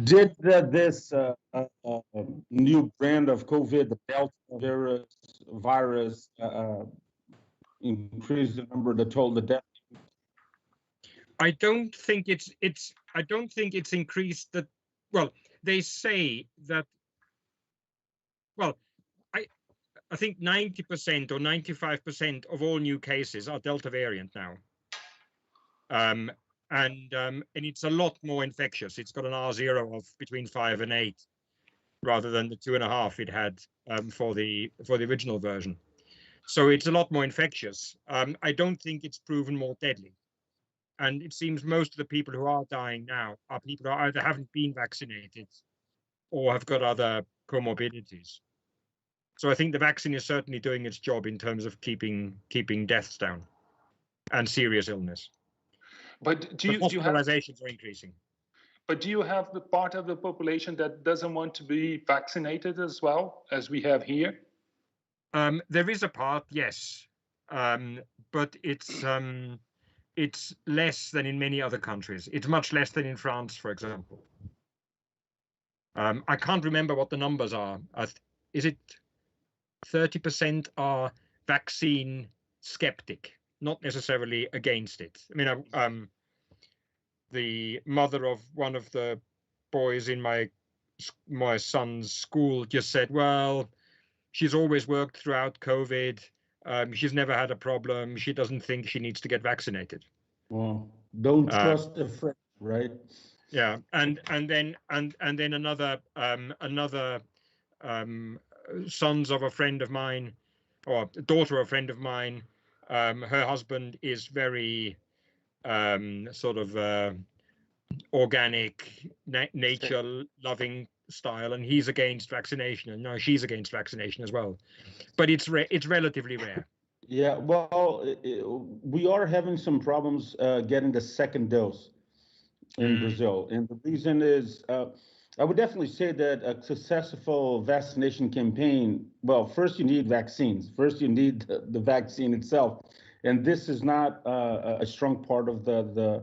Did this new brand of COVID, the Delta virus, increase the number, the total, the death? I don't think it's increased that. Well, they say that. Well, I think 90% or 95% of all new cases are Delta variant now. And it's a lot more infectious. It's got an R0 of between 5 and 8, rather than the 2.5 it had for the original version. So it's a lot more infectious. I don't think it's proven more deadly. And it seems most of the people who are dying now are people who either haven't been vaccinated or have got other comorbidities. So I think the vaccine is certainly doing its job in terms of keeping deaths down and serious illness. But do you hospitalizations are increasing? But do you have the part of the population that doesn't want to be vaccinated as well as we have here? There is a part, yes, but it's less than in many other countries. It's much less than in France, for example. I can't remember what the numbers are. Is it 30% are vaccine skeptic, not necessarily against it? I mean, the mother of one of the boys in my son's school just said, well, she's always worked throughout COVID. She's never had a problem. She doesn't think she needs to get vaccinated. Well, don't trust a friend, right? Yeah, and then another sons of a friend of mine, or daughter of a friend of mine. Her husband is very sort of organic, nature-loving style, and he's against vaccination, and now she's against vaccination as well. But it's relatively rare. Yeah, well, we are having some problems getting the second dose in Brazil, and the reason is I would definitely say that a successful vaccination campaign, well, first you need vaccines. First you need the vaccine itself. And this is not a strong part of the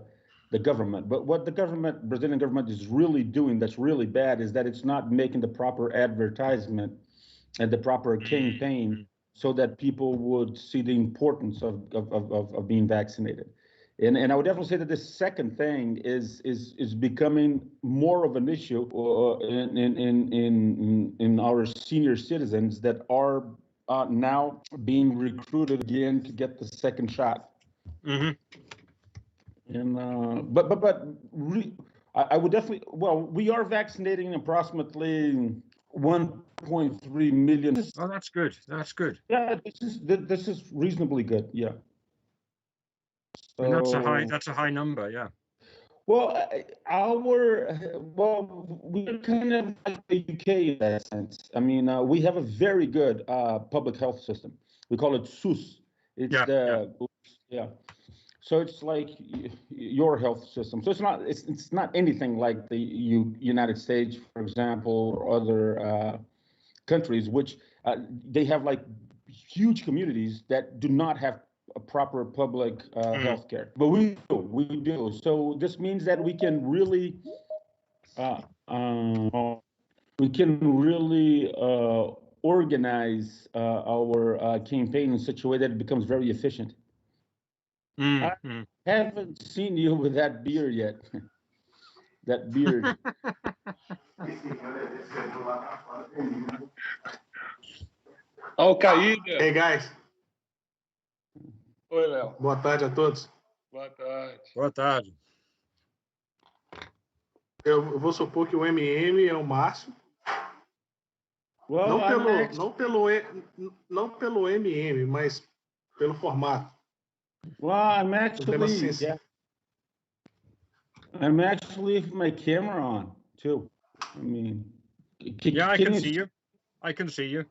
government. But what the Brazilian government is really doing that's really bad is that it's not making the proper advertisement and the proper campaign so that people would see the importance of being vaccinated. And I would definitely say that this second thing is becoming more of an issue in our senior citizens that are now being recruited again to get the second shot. Mm-hmm. And I would definitely, well, we are vaccinating approximately 1.3 million. Oh, that's good. That's good. Yeah, this is reasonably good. Yeah. So, and that's a high number. Yeah. Well, we're kind of like the UK in that sense. I mean, we have a very good public health system. We call it SUS. It's So it's like your health system. So it's not anything like the United States, for example, or other countries, which they have like huge communities that do not have a proper public health care. But we do. So this means that we can really organize our campaign in such a way that it becomes very efficient. I haven't seen you with that beard yet. That beard. Caída. Hey guys. Oi, Léo. Boa tarde a todos. Boa tarde. Boa tarde. Eu vou supor que o MM é o Márcio. Well, não pelo MM, mas pelo formato. Well, I'm actually with my camera on too. I mean, I can see you. I can see you.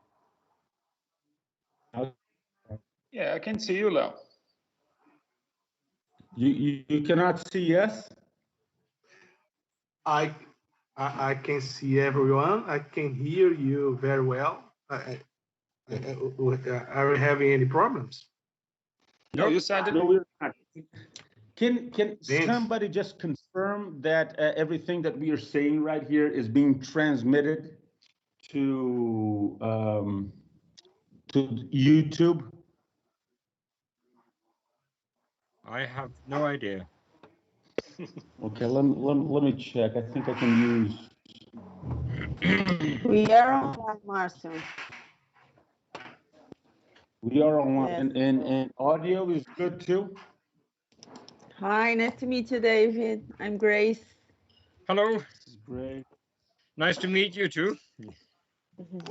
Yeah, I can see you, Léo. You cannot see us? I can see everyone. I can hear you very well. Are we having any problems? No, you sounded. No, we're not. Can Thanks. somebody just confirm that everything that we are saying right here is being transmitted to YouTube? I have no idea. Okay, let me check. I think I can use. We are online, Marcio. We are online, Yes. and audio is good too. Hi, nice to meet you, David. I'm Grace. Hello, Great. nice to meet you too.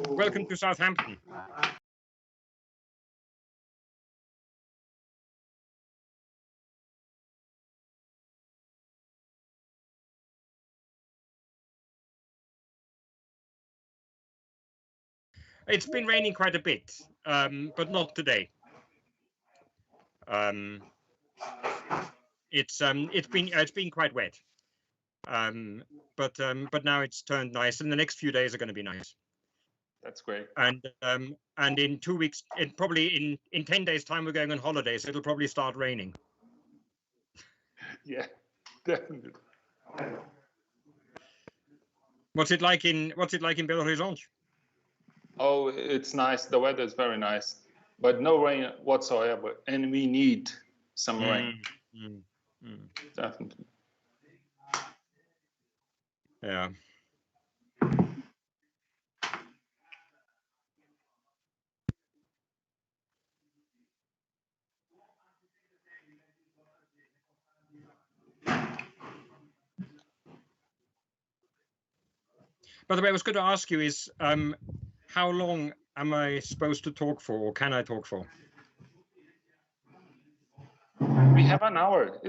Welcome to Southampton. It's been raining quite a bit, but not today. It's been quite wet, but now it's turned nice, and the next few days are going to be nice. That's great. And in 2 weeks, probably in 10 days' time, we're going on holiday, so it'll probably start raining. Yeah, definitely. What's it like in Belo Horizonte? Oh, it's nice. The weather is very nice, but no rain whatsoever, and we need some rain. Definitely. Yeah. By the way, I was going to ask you is how long am I supposed to talk for, or can I talk for? We have an hour.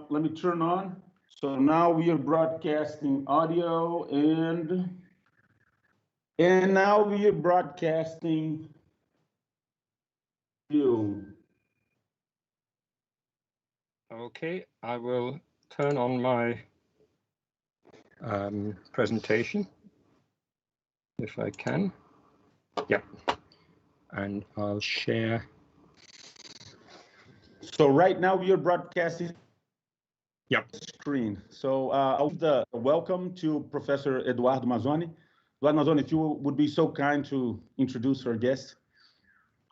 Let me turn on. So now we are broadcasting audio and now we are broadcasting you. Okay, I will turn on my presentation if I can. Yep. And I'll share. So right now we are broadcasting. Yep. Screen. So I'll give the welcome to Professor Eduardo Mazzoni. Eduardo Mazzoni, if you would be so kind to introduce our guest.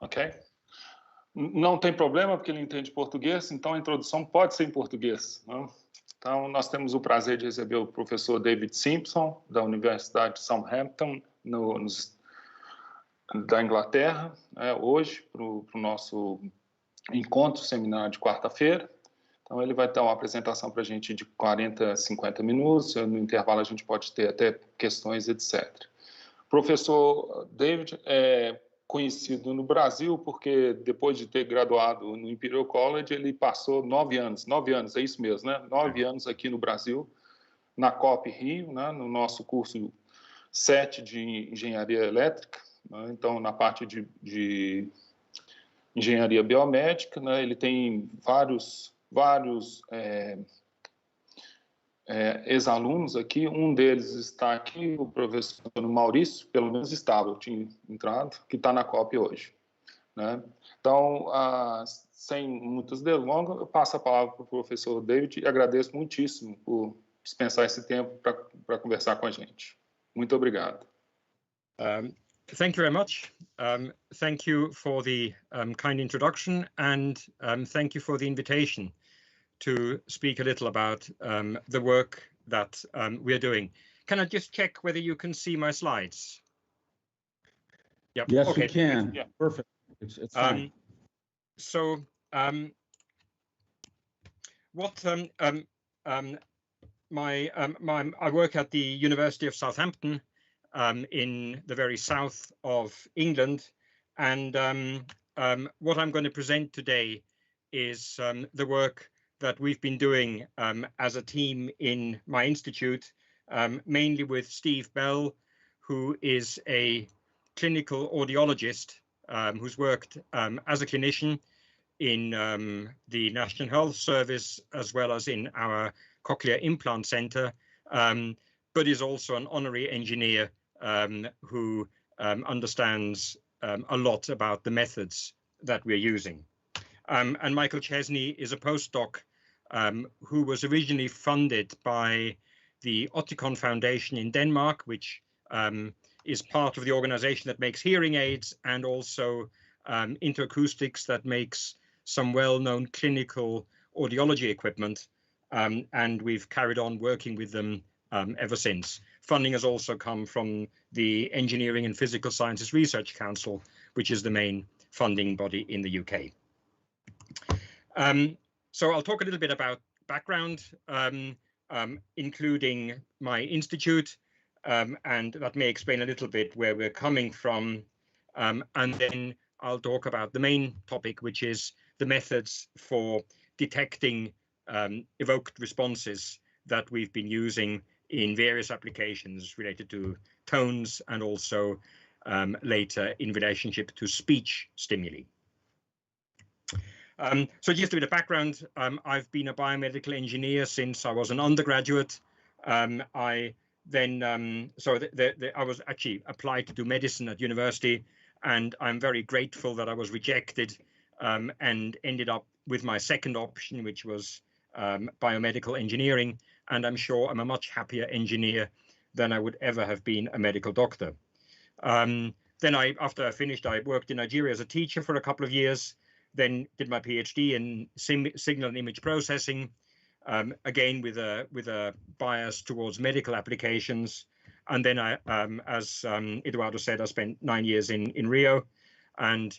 Ok. Não tem problema, porque ele entende português, então a introdução pode ser em português. Né? Então, nós temos o prazer de receber o professor David Simpson, da Universidade de Southampton, da Inglaterra, hoje, para o nosso encontro, seminário de quarta-feira. Então, ele vai dar uma apresentação para a gente de 40, 50 minutos. No intervalo, a gente pode ter até questões, etc. O professor David é conhecido no Brasil porque, depois de ter graduado no Imperial College, ele passou 9 anos, é isso mesmo, né? 9 anos aqui no Brasil, na COP Rio, né? No nosso curso 7 de Engenharia Elétrica, né? Então, na parte de Engenharia Biomédica, né? Ele tem vários ex-alunos aqui, um deles está aqui, o professor Maurício, pelo menos estava, eu tinha entrado, que está na COP hoje. Né? Então, sem muitas delongas, eu passo a palavra para o professor David e agradeço muitíssimo por dispensar esse tempo para conversar com a gente. Muito obrigado. Thank you very much. Thank you for the kind introduction, and thank you for the invitation to speak a little about the work that we're doing. Can I just check whether you can see my slides? Yep. Yes, okay. we can. Yeah. Perfect. It's fine. So I work at the University of Southampton in the very south of England, and what I'm going to present today is the work that we've been doing as a team in my institute, mainly with Steve Bell, who is a clinical audiologist who's worked as a clinician in the National Health Service as well as in our Cochlear Implant Center, but is also an honorary engineer who understands a lot about the methods that we're using. And Michael Chesney is a postdoc who was originally funded by the Oticon Foundation in Denmark, which is part of the organization that makes hearing aids and also Autoacoustics that makes some well-known clinical audiology equipment. And we've carried on working with them ever since. Funding has also come from the Engineering and Physical Sciences Research Council, which is the main funding body in the UK. So I'll talk a little bit about background, including my institute, and that may explain a little bit where we're coming from. And then I'll talk about the main topic, which is the methods for detecting evoked responses that we've been using in various applications related to tones and also later in relationship to speech stimuli. So just a bit of background, I've been a biomedical engineer since I was an undergraduate. I was actually applied to do medicine at university, and I'm very grateful that I was rejected and ended up with my second option, which was biomedical engineering. And I'm sure I'm a much happier engineer than I would ever have been a medical doctor. Then after I finished, I worked in Nigeria as a teacher for a couple of years, then did my PhD in signal and image processing, again with a bias towards medical applications. And then I, as Eduardo said, I spent 9 years in Rio and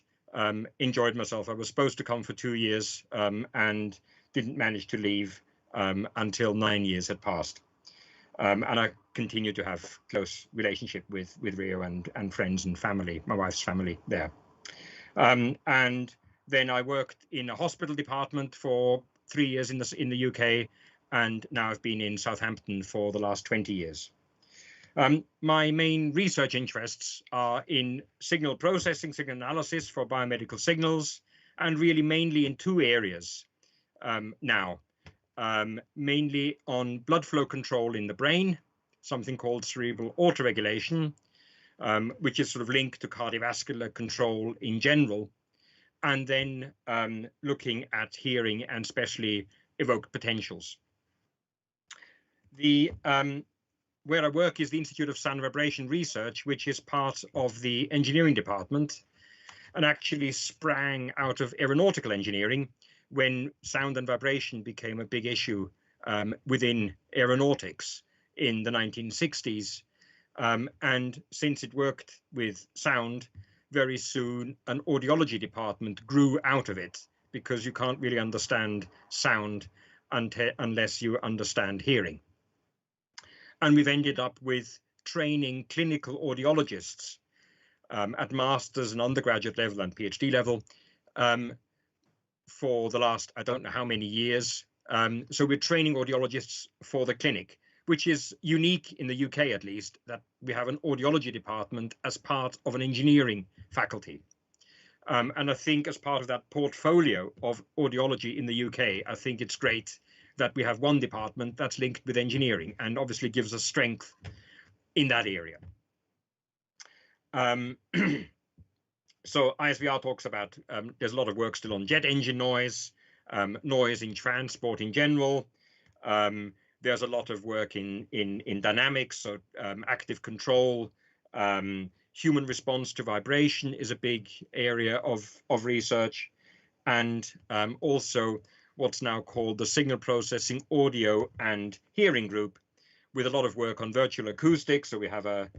enjoyed myself. I was supposed to come for 2 years and didn't manage to leave until 9 years had passed. And I continue to have close relationship with Rio and friends and family, my wife's family there. And then I worked in a hospital department for 3 years in the UK, and now I've been in Southampton for the last 20 years. My main research interests are in signal processing, signal analysis for biomedical signals, and really mainly in two areas now. Mainly on blood flow control in the brain, something called cerebral autoregulation, which is sort of linked to cardiovascular control in general, and then looking at hearing and especially evoked potentials. Where I work is the Institute of Sound and Vibration Research, which is part of the engineering department and actually sprang out of aeronautical engineering when sound and vibration became a big issue within aeronautics in the 1960s. And since it worked with sound, very soon an audiology department grew out of it, because you can't really understand sound unless you understand hearing. And we've ended up with training clinical audiologists at master's and undergraduate level and PhD level for the last, I don't know how many years. So we're training audiologists for the clinic, which is unique in the UK, at least, that we have an audiology department as part of an engineering faculty. And I think as part of that portfolio of audiology in the UK, I think it's great that we have one department that's linked with engineering and obviously gives us strength in that area. So ISVR talks about, there's a lot of work still on jet engine noise, noise in transport in general. There's a lot of work in dynamics, so active control. Human response to vibration is a big area of research. And also what's now called the signal processing audio and hearing group, with a lot of work on virtual acoustics. So we have a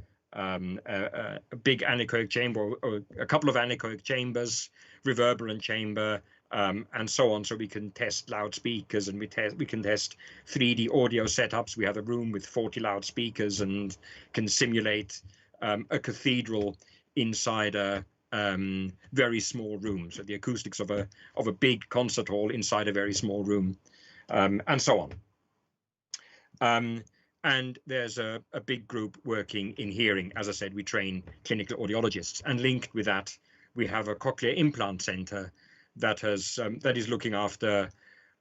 big anechoic chamber, or a couple of anechoic chambers, reverberant chamber, and so on. So we can test loudspeakers, and we can test 3D audio setups. We have a room with 40 loudspeakers and can simulate a cathedral inside a very small room. So the acoustics of a big concert hall inside a very small room, and so on. And there's a big group working in hearing. As I said, we train clinical audiologists, and linked with that, we have a cochlear implant center that is looking after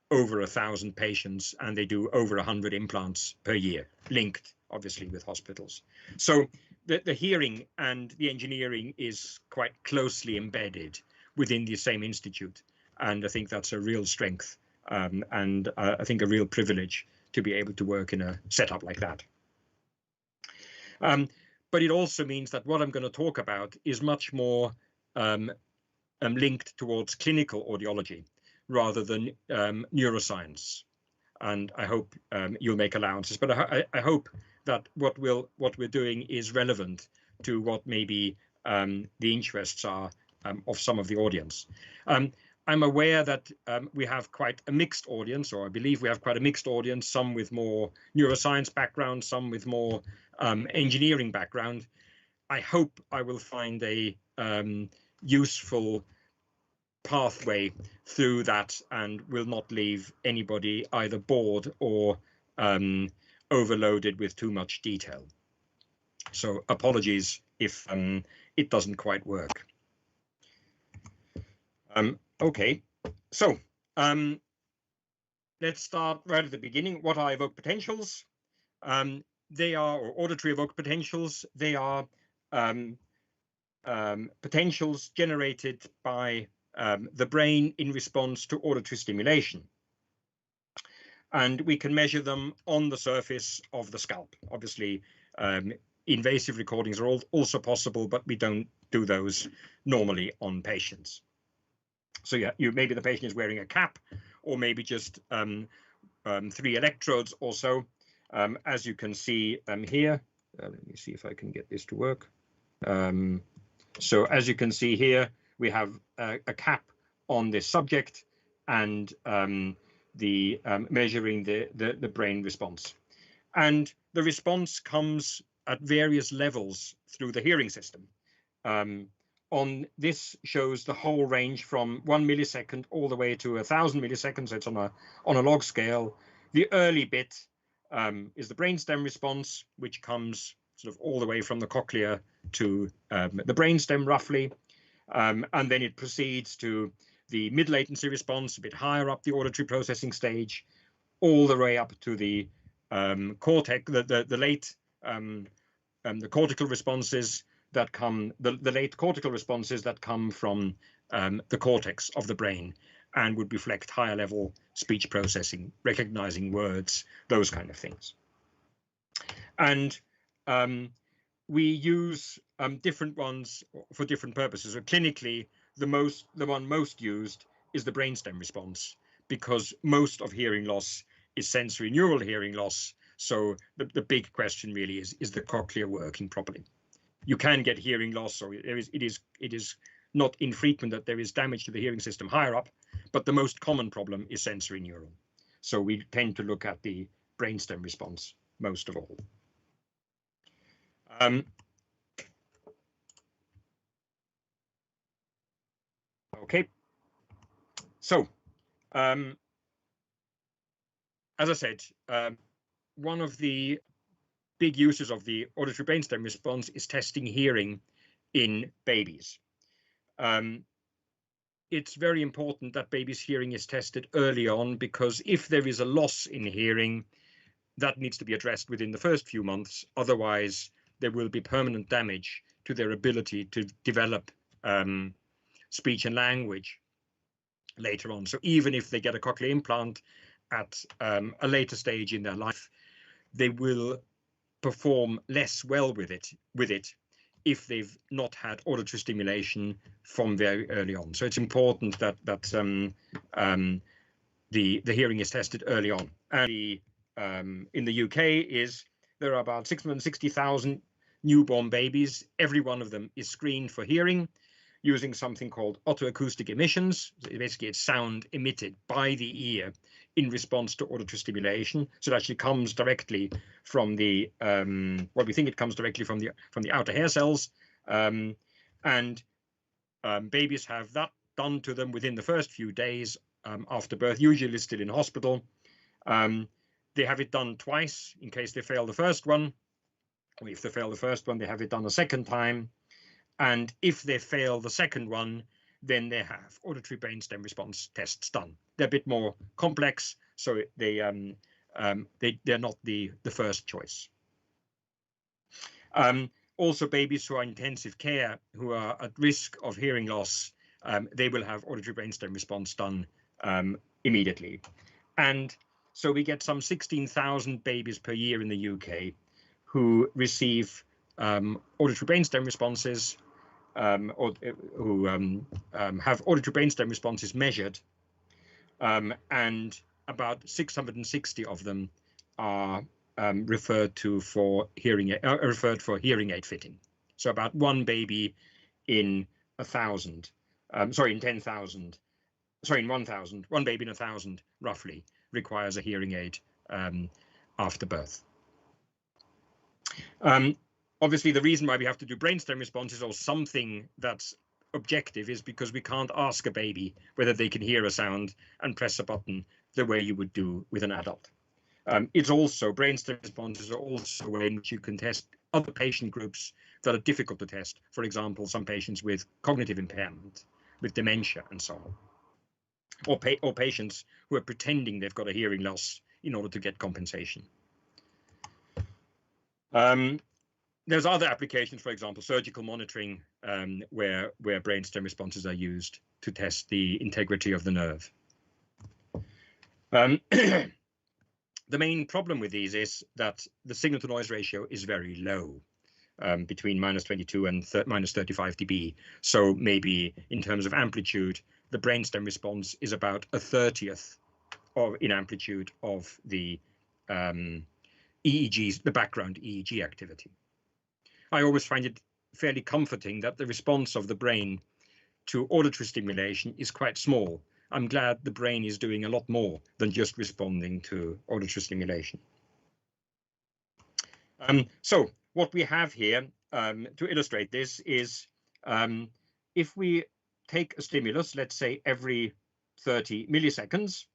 over 1,000 patients, and they do over 100 implants per year, linked obviously with hospitals. So the hearing and the engineering is quite closely embedded within the same institute, and I think that's a real strength, and I think a real privilege to be able to work in a setup like that. But it also means that what I'm going to talk about is much more linked towards clinical audiology rather than neuroscience. And I hope you'll make allowances, but I hope that what we're doing is relevant to what maybe the interests are of some of the audience. I'm aware that we have quite a mixed audience, or I believe we have quite a mixed audience, some with more neuroscience background, some with more engineering background. I hope I will find a useful pathway through that and will not leave anybody either bored or overloaded with too much detail. So apologies if it doesn't quite work. Okay, so let's start right at the beginning. What are evoked potentials? They are, or auditory evoked potentials, they are potentials generated by the brain in response to auditory stimulation. And we can measure them on the surface of the scalp. Obviously, invasive recordings are also possible, but we don't do those normally on patients. So yeah, maybe the patient is wearing a cap, or maybe just 3 electrodes or so. As you can see here, let me see if I can get this to work. So as you can see here, we have a cap on this subject, and measuring the brain response. And the response comes at various levels through the hearing system. On this shows the whole range from 1 millisecond all the way to 1,000 milliseconds. So it's on a log scale. The early bit is the brainstem response, which comes sort of all the way from the cochlea to the brainstem roughly. And then it proceeds to the mid-latency response, a bit higher up the auditory processing stage, all the way up to the cortex, the late the cortical responses that come, the late cortical responses that come from the cortex of the brain and would reflect higher level speech processing, recognizing words, those kind of things. And we use different ones for different purposes. So clinically, the one most used is the brainstem response, because most of hearing loss is sensory neural hearing loss. So the big question really is the cochlea working properly? You can get hearing loss, so it is not infrequent that there is damage to the hearing system higher up, but the most common problem is sensory neural. So we tend to look at the brainstem response most of all. Okay, so as I said, one of the big uses of the auditory brainstem response is testing hearing in babies. It's very important that babies' hearing is tested early on, because if there is a loss in hearing, that needs to be addressed within the first few months. Otherwise, there will be permanent damage to their ability to develop speech and language later on. So even if they get a cochlear implant at a later stage in their life, they will perform less well with it if they've not had auditory stimulation from very early on. So it's important that the hearing is tested early on. And in the UK there are about 660,000 newborn babies. Every one of them is screened for hearing using something called autoacoustic emissions. Basically, it's sound emitted by the ear in response to auditory stimulation. So it actually comes directly from the well, we think it comes directly from the outer hair cells, and babies have that done to them within the first few days after birth, usually still in hospital. They have it done twice in case they fail the first one. Or if they fail the first one, they have it done a second time. And if they fail the second one, then they have auditory brainstem response tests done. They're a bit more complex, so they're not the first choice. Also, babies who are in intensive care, who are at risk of hearing loss, they will have auditory brainstem response done immediately. And so we get some 16,000 babies per year in the UK who receive auditory brainstem responses, or who have auditory brainstem responses measured, and about 660 of them are referred for hearing aid fitting. So about one baby in 1,000, sorry, in 10,000, sorry, in 1,000, one baby in 1,000 roughly requires a hearing aid after birth. Obviously, the reason why we have to do brainstem responses or something that's objective is because we can't ask a baby whether they can hear a sound and press a button the way you would do with an adult. It's also, brainstem responses are also a way in which you can test other patient groups that are difficult to test. For example, some patients with cognitive impairment, with dementia and so on. Or patients who are pretending they've got a hearing loss in order to get compensation. There's other applications, for example, surgical monitoring, where brainstem responses are used to test the integrity of the nerve. The main problem with these is that the signal to noise ratio is very low, between -22 and -35 dB. So maybe in terms of amplitude, the brainstem response is about 1/30th in amplitude of the EEGs, the background EEG activity. I always find it fairly comforting that the response of the brain to auditory stimulation is quite small. I'm glad the brain is doing a lot more than just responding to auditory stimulation. So what we have here to illustrate this is if we take a stimulus, let's say every 30 milliseconds,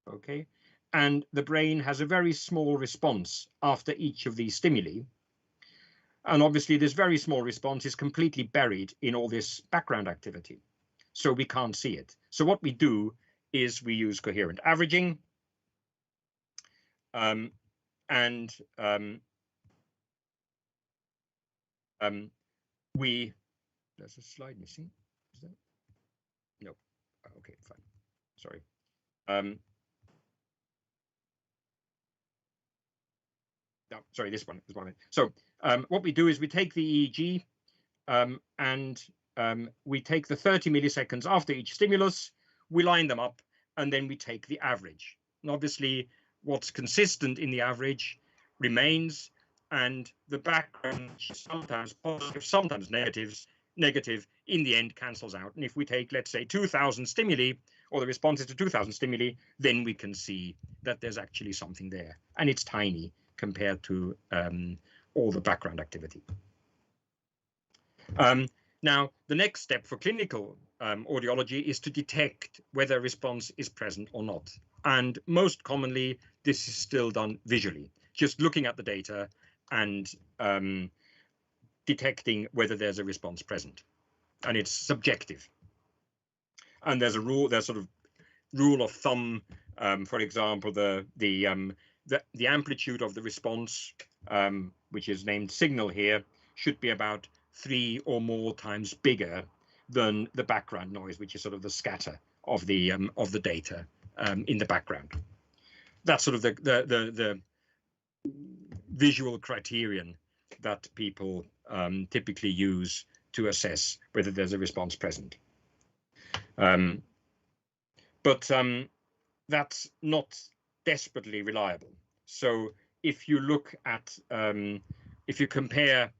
okay, and the brain has a very small response after each of these stimuli. And obviously this very small response is completely buried in all this background activity. so we can't see it. So what we do is we use coherent averaging, there's a slide missing. Is that? No. Okay, fine. Sorry. No, sorry, this one. So what we do is we take the EEG and we take the 30 milliseconds after each stimulus, we line them up, and then we take the average. And obviously, what's consistent in the average remains, and the background, sometimes positive, sometimes negative, in the end cancels out. And if we take, let's say, 2,000 stimuli, or the responses to 2,000 stimuli, then we can see that there's actually something there, and it's tiny compared to all the background activity. Now, the next step for clinical audiology is to detect whether a response is present or not. And most commonly, this is still done visually, just looking at the data and detecting whether there's a response present. And it's subjective. And there's a rule, there's sort of rule of thumb, for example, the amplitude of the response, which is named signal here, should be about 3 or more times bigger than the background noise, which is sort of the scatter of the data in the background. That's sort of the visual criterion that people typically use to assess whether there's a response present. But that's not desperately reliable. So if you look at, if you compare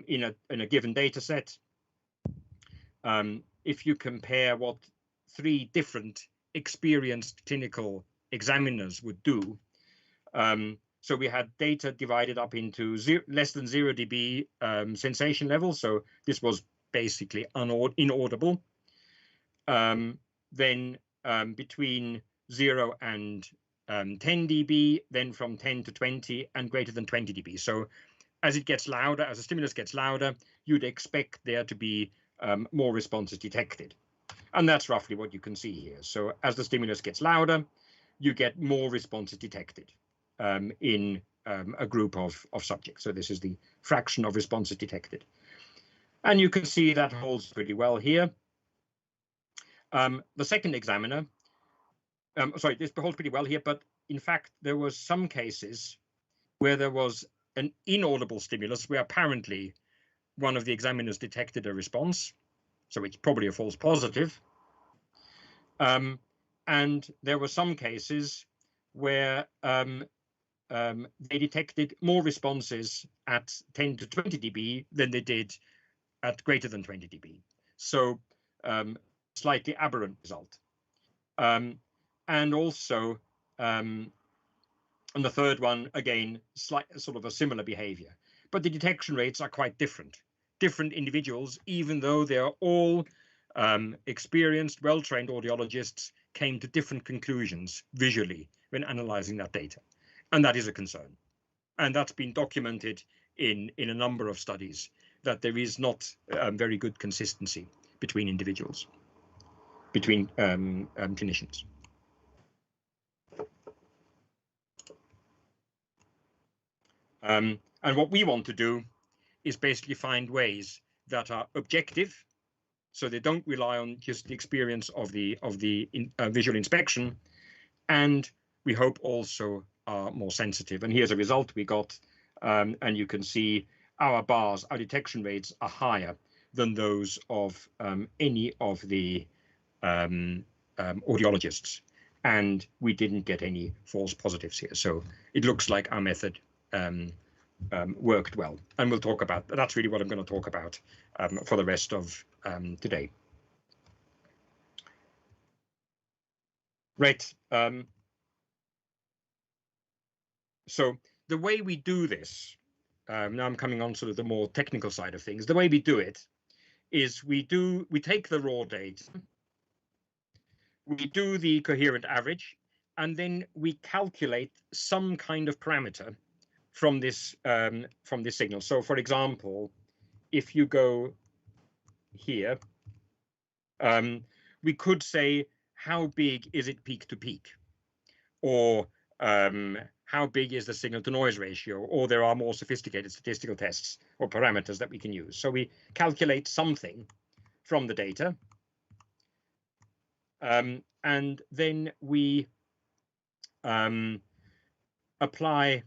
in a given data set, if you compare what 3 different experienced clinical examiners would do, so we had data divided up into less than 0 dB sensation level. So this was basically inaudible. Then between 0 and 10 dB, then from 10 to 20 and greater than 20 dB. So as it gets louder, as the stimulus gets louder, you'd expect there to be more responses detected. And that's roughly what you can see here. So as the stimulus gets louder, you get more responses detected in a group of subjects. So this is the fraction of responses detected. And you can see that holds pretty well here. The second examiner, sorry, this holds pretty well here, but in fact, there was some cases where there was an inaudible stimulus where apparently one of the examiners detected a response. So it's probably a false positive. And there were some cases where they detected more responses at 10 to 20 dB than they did at greater than 20 dB. So slightly aberrant result. And also, and the third one, again, sort of a similar behavior. But the detection rates are quite different. Different individuals, even though they are all experienced, well-trained audiologists, came to different conclusions visually when analyzing that data. And that is a concern. And that's been documented in a number of studies, that there is not very good consistency between individuals, between clinicians. And what we want to do is basically find ways that are objective, so they don't rely on just the experience of the visual inspection, and we hope also are more sensitive. And here's a result we got, and you can see our bars, our detection rates are higher than those of any of the audiologists, and we didn't get any false positives here. So it looks like our method worked well, and we'll talk about that's really what I'm going to talk about for the rest of today. Right. So the way we do this, now I'm coming on sort of the more technical side of things. The way we do it is we take the raw data, we do the coherent average, and then we calculate some kind of parameter from this signal. So, for example, if you go here, we could say, how big is it peak to peak? Or how big is the signal to noise ratio? Or there are more sophisticated statistical tests or parameters that we can use. So we calculate something from the data. And then we apply,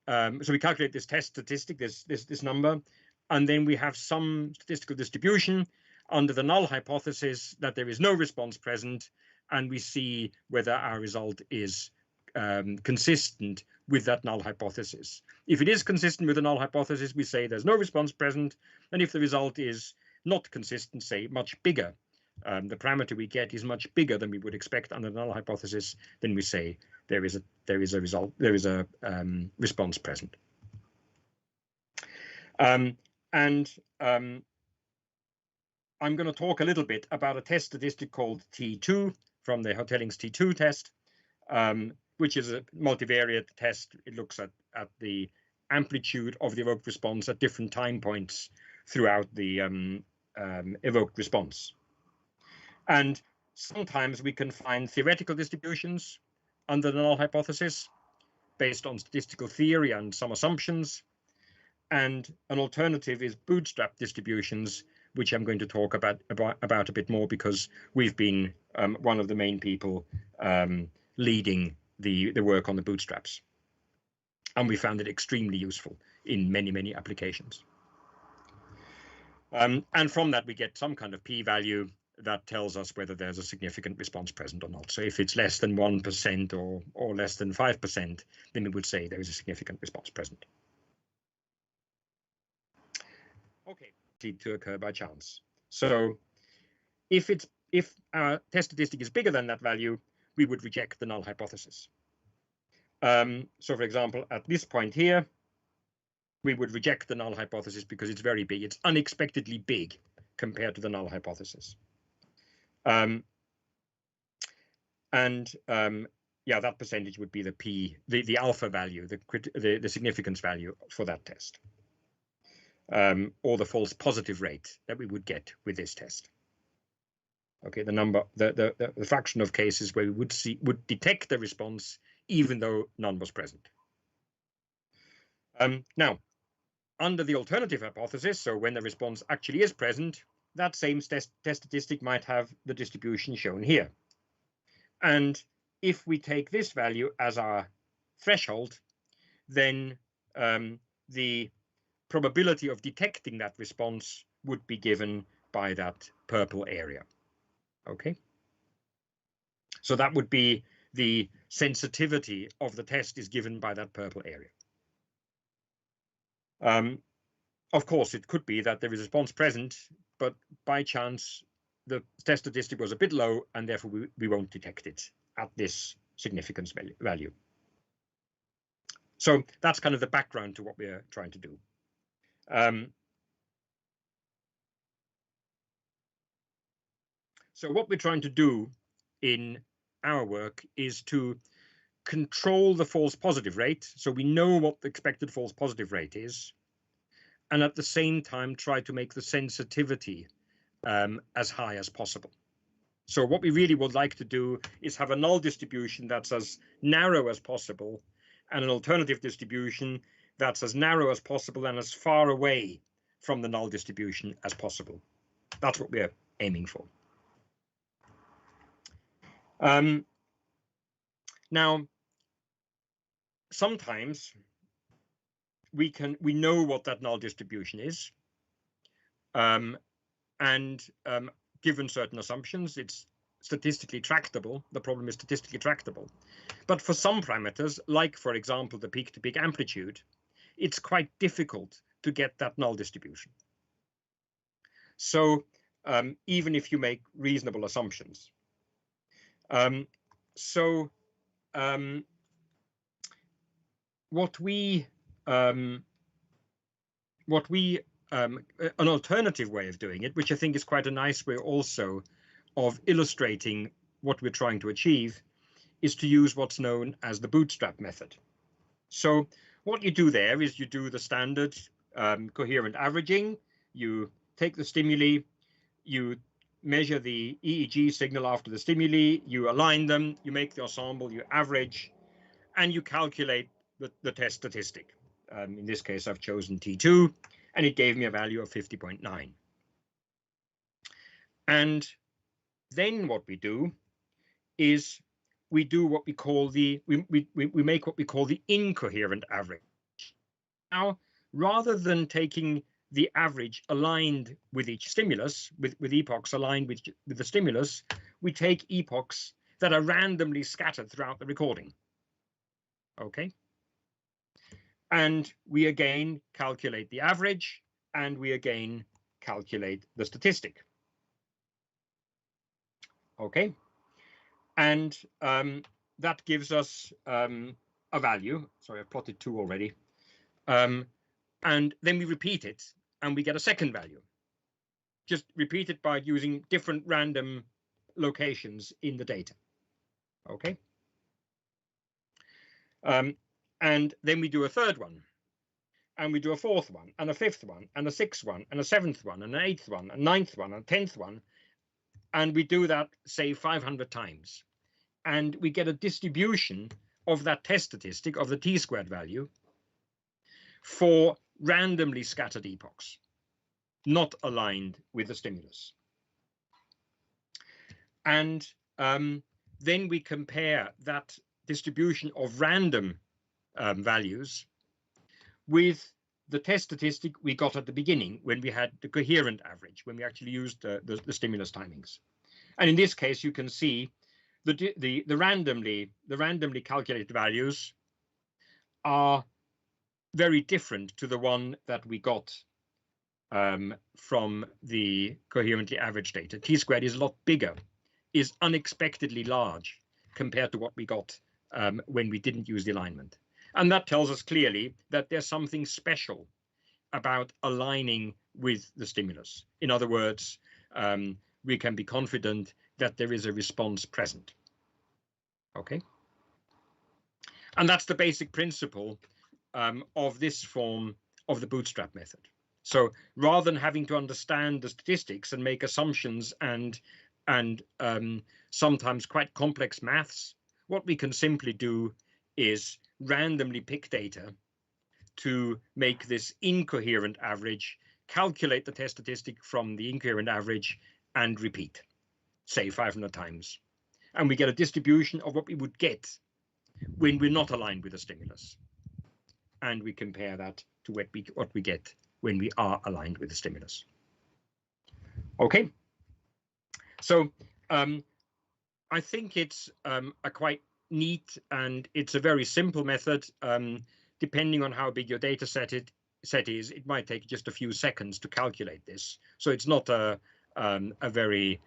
so we calculate this test statistic, this number, and then we have some statistical distribution under the null hypothesis that there is no response present, and we see whether our result is consistent with that null hypothesis. If it is consistent with the null hypothesis, we say there's no response present, and if the result is not consistent, say much bigger, the parameter we get is much bigger than we would expect under the null hypothesis, then we say there is a response present. I'm going to talk a little bit about a test statistic called T2 from the Hotelling's T2 test, which is a multivariate test. It looks at the amplitude of the evoked response at different time points throughout the evoked response. And sometimes we can find theoretical distributions under the null hypothesis based on statistical theory and some assumptions. And an alternative is bootstrap distributions, which I'm going to talk about a bit more, because we've been one of the main people leading the work on the bootstraps. And we found it extremely useful in many, many applications. And from that, we get some kind of p-value that tells us whether there's a significant response present or not. So if it's less than 1% or less than 5%, then we would say there is a significant response present. Okay, to occur by chance. So if our test statistic is bigger than that value, we would reject the null hypothesis. So for example, at this point here, we would reject the null hypothesis because it's very big. It's unexpectedly big compared to the null hypothesis. Yeah, that percentage would be the alpha value, the significance value for that test, or the false positive rate that we would get with this test. Okay, the fraction of cases where we would detect the response even though none was present. Now, under the alternative hypothesis, so when the response actually is present, that same test statistic might have the distribution shown here. And if we take this value as our threshold, then the probability of detecting that response would be given by that purple area. Okay. So that would be the sensitivity of the test is given by that purple area. Of course, it could be that there is a response present, but by chance, the test statistic was a bit low, and therefore we won't detect it at this significance value. So that's kind of the background to what we're trying to do. So what we're trying to do in our work is to control the false positive rate. So we know what the expected false positive rate is, and at the same time try to make the sensitivity as high as possible. So what we really would like to do is have a null distribution that's as narrow as possible, and an alternative distribution that's as narrow as possible and as far away from the null distribution as possible. That's what we're aiming for. Now, sometimes we know what that null distribution is, and given certain assumptions, it's statistically tractable. The problem is statistically tractable. But for some parameters, like for example the peak-to-peak amplitude, it's quite difficult to get that null distribution. So even if you make reasonable assumptions. An alternative way of doing it, which I think is quite a nice way also of illustrating what we're trying to achieve, is to use what's known as the bootstrap method. So what you do there is you do the standard coherent averaging. You take the stimuli, you measure the EEG signal after the stimuli, you align them, you make the ensemble, you average, and you calculate the test statistic. In this case, I've chosen T2, and it gave me a value of 50.9. And then what we do is we do what we call we make what we call the incoherent average. Now, rather than taking the average aligned with each stimulus, with epochs aligned with the stimulus, we take epochs that are randomly scattered throughout the recording. Okay. And we again calculate the average, and we again calculate the statistic. Okay. And that gives us a value. Sorry, I've plotted 2 already. And then we repeat it, and we get a second value. Just repeat it by using different random locations in the data. Okay. And then we do a third one, and we do a fourth one, and a fifth one, and a sixth one, and a seventh one, and an eighth one, a ninth one, and a 10th one. And we do that, say, 500 times. And we get a distribution of that test statistic of the t-squared value for randomly scattered epochs, not aligned with the stimulus. And then we compare that distribution of random values with the test statistic we got at the beginning when we had the coherent average, when we actually used the stimulus timings. And in this case, you can see the randomly calculated values are very different to the one that we got from the coherently averaged data. T-squared is a lot bigger, is unexpectedly large compared to what we got when we didn't use the alignment. And that tells us clearly that there's something special about aligning with the stimulus. In other words, we can be confident that there is a response present. Okay. And that's the basic principle of this form of the bootstrap method. So rather than having to understand the statistics and make assumptions and sometimes quite complex maths, what we can simply do is randomly pick data to make this incoherent average, calculate the test statistic from the incoherent average, and repeat, say 500 times. And we get a distribution of what we would get when we're not aligned with the stimulus. And we compare that to what we get when we are aligned with the stimulus. Okay. So I think it's a quite neat, and it's a very simple method. Depending on how big your data set is, it might take just a few seconds to calculate this. So it's not a very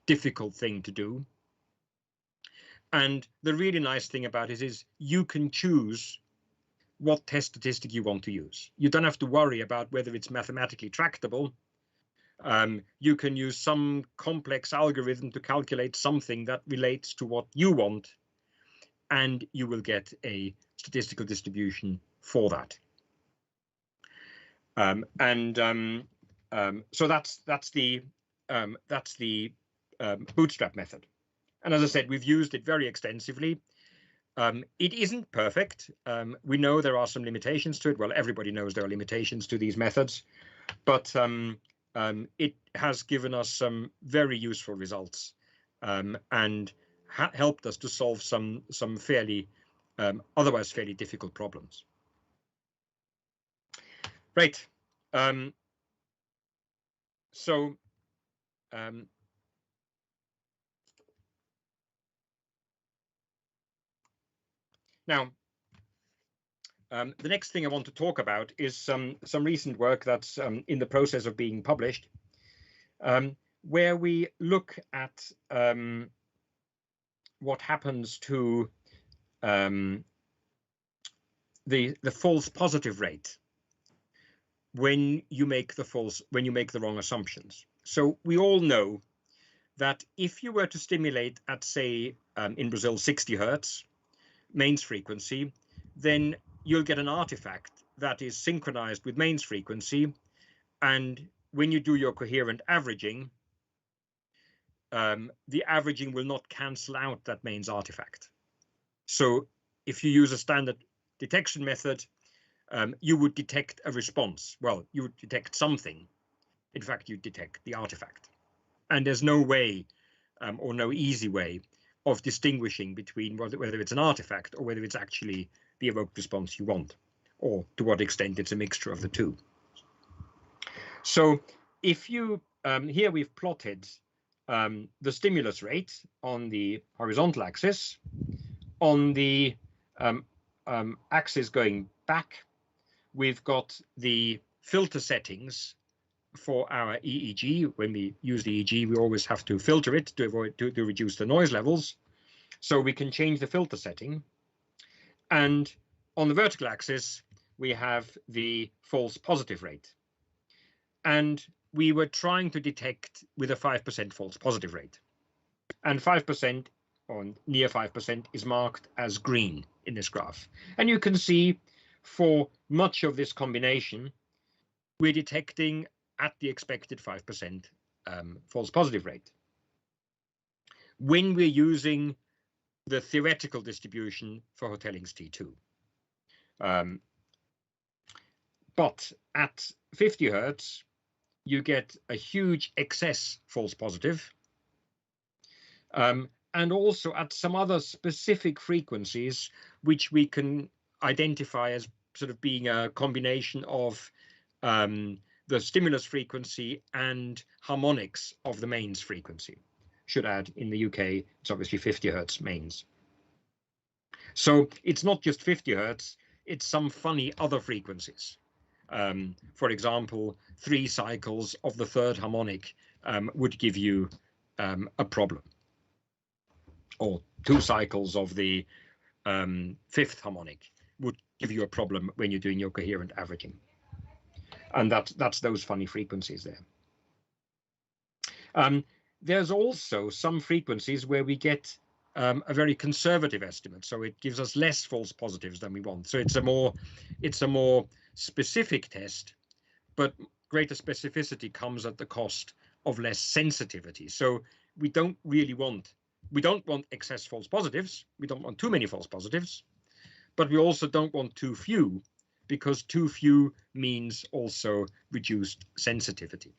difficult thing to do. And the really nice thing about it is you can choose what test statistic you want to use. You don't have to worry about whether it's mathematically tractable. You can use some complex algorithm to calculate something that relates to what you want, and you will get a statistical distribution for that. So that's the bootstrap method. And as I said, we've used it very extensively. It isn't perfect. We know there are some limitations to it. Well, everybody knows there are limitations to these methods, but it has given us some very useful results and helped us to solve some fairly otherwise fairly difficult problems. Right. Now, the next thing I want to talk about is some recent work that's in the process of being published, where we look at what happens to the false positive rate when you make the wrong assumptions. So we all know that if you were to stimulate at, say, in Brazil, 60 hertz mains frequency, then you'll get an artifact that is synchronized with mains frequency and when you do your coherent averaging, the averaging will not cancel out that mains artifact. So if you use a standard detection method, you would detect a response. Well, you would detect something. In fact, you detect the artifact. And there's no way or no easy way of distinguishing between whether it's an artifact or whether it's actually the evoked response you want, or to what extent it's a mixture of the two. So if you, here we've plotted the stimulus rate on the horizontal axis. On the axis going back, we've got the filter settings for our EEG. When we use the EEG, we always have to filter it to reduce the noise levels. So we can change the filter setting. And on the vertical axis, we have the false positive rate. And we were trying to detect with a 5% false positive rate. And 5%, or near 5%, is marked as green in this graph. And you can see for much of this combination, we're detecting at the expected 5% false positive rate. When we're using the theoretical distribution for Hotelling's T2. But at 50 Hertz, you get a huge excess false positive. And also at some other specific frequencies, which we can identify as sort of being a combination of the stimulus frequency and harmonics of the mains frequency. Should add, in the UK, it's obviously 50 Hertz mains. So it's not just 50 Hertz, it's some funny other frequencies. For example, 3 cycles of the third harmonic would give you a problem. Or 2 cycles of the 5th harmonic would give you a problem when you're doing your coherent averaging. And that's those funny frequencies there. There's also some frequencies where we get a very conservative estimate, so it gives us less false positives than we want. So it's a more specific test, but greater specificity comes at the cost of less sensitivity. So we don't want excess false positives. We don't want too many false positives, but we also don't want too few, because too few means also reduced sensitivity.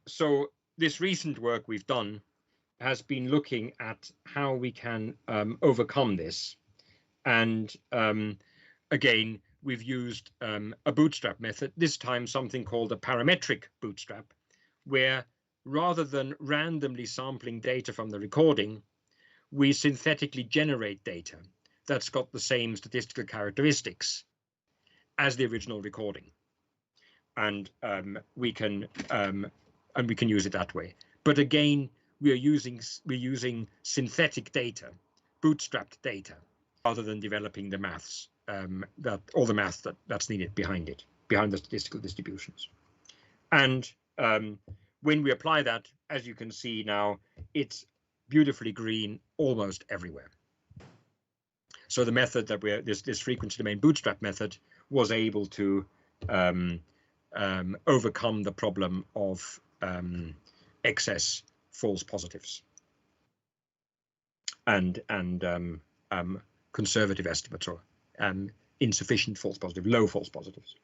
So this recent work we've done has been looking at how we can overcome this. And again, we've used a bootstrap method, this time something called a parametric bootstrap, where rather than randomly sampling data from the recording, we synthetically generate data that's got the same statistical characteristics as the original recording. And we can use it that way. But again, we're using synthetic data, bootstrapped data, rather than developing the maths that's needed behind the statistical distributions. And when we apply that, as you can see now, it's beautifully green almost everywhere. So the method that this frequency domain bootstrap method was able to overcome the problem of excess false positives and conservative estimates, or insufficient false positive, low false positives.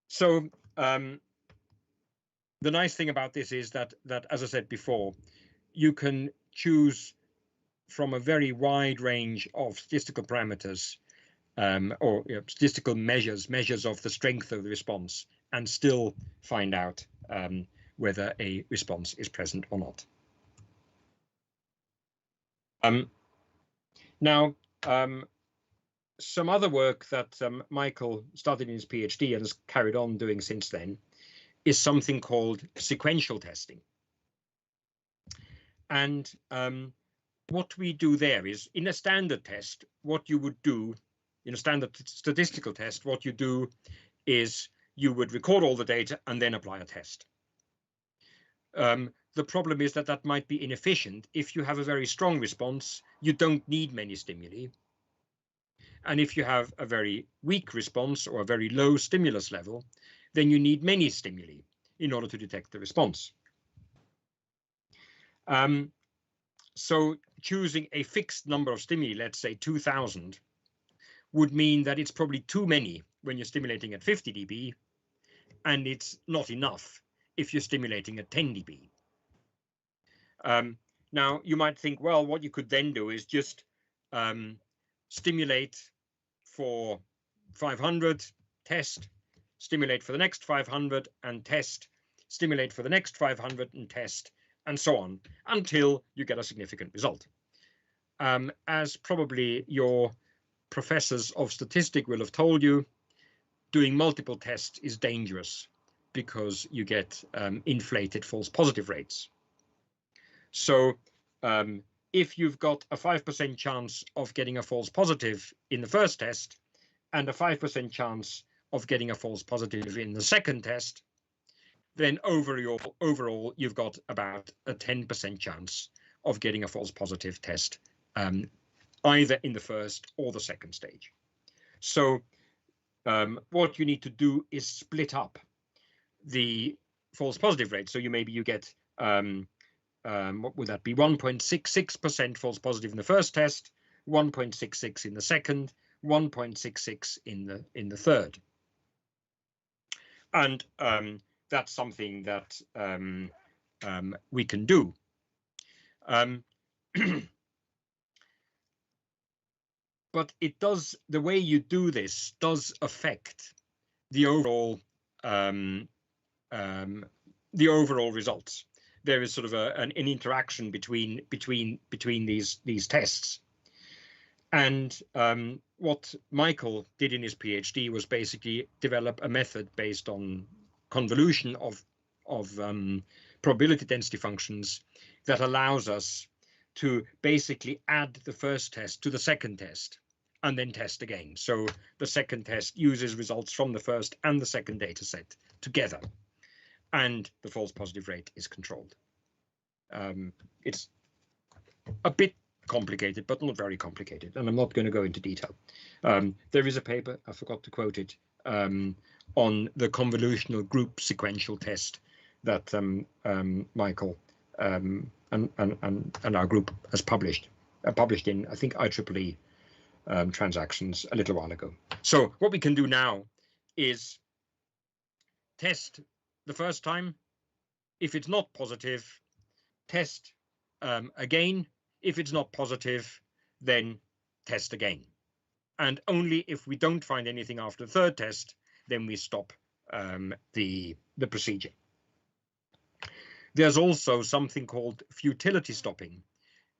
So the nice thing about this is that as I said before, you can choose from a very wide range of statistical parameters or statistical measures of the strength of the response, and still find out whether a response is present or not. Now, some other work that Michael started in his PhD and has carried on doing since then is something called sequential testing. And what we do there is, in a standard test, what you would do, in a standard statistical test, what you do is you would record all the data and then apply a test. the problem is that that might be inefficient. If you have a very strong response, you don't need many stimuli. And if you have a very weak response or a very low stimulus level, then you need many stimuli in order to detect the response. So choosing a fixed number of stimuli, let's say 2000, would mean that it's probably too many when you're stimulating at 50 dB, and it's not enough if you're stimulating at 10 dB. Now, you might think, well, what you could then do is just stimulate for 500, test, stimulate for the next 500 and test, stimulate for the next 500 and test, and so on, until you get a significant result. As probably your professors of statistics will have told you, doing multiple tests is dangerous because you get inflated false positive rates. So if you've got a 5% chance of getting a false positive in the first test and a 5% chance of getting a false positive in the second test, then overall you've got about a 10% chance of getting a false positive test either in the first or the second stage. So what you need to do is split up the false positive rate. So you get what would that be? 1.66% false positive in the first test, 1.66 in the second, 1.66 in the third. And that's something that we can do. But it does, the way you do this does affect the overall results. There is sort of an interaction between these tests. And what Michael did in his PhD was basically develop a method based on convolution of probability density functions that allows us to basically add the first test to the second test and then test again. So the second test uses results from the first and the second data set together, and the false positive rate is controlled. It's a bit complicated, but not very complicated, and I'm not going to go into detail. There is a paper, I forgot to quote it, on the convolutional group sequential test that Michael and our group has published in, I think, IEEE transactions a little while ago. So what we can do now is test the first time. If it's not positive, test again. If it's not positive, then test again. And only if we don't find anything after the third test, then we stop the procedure. There's also something called futility stopping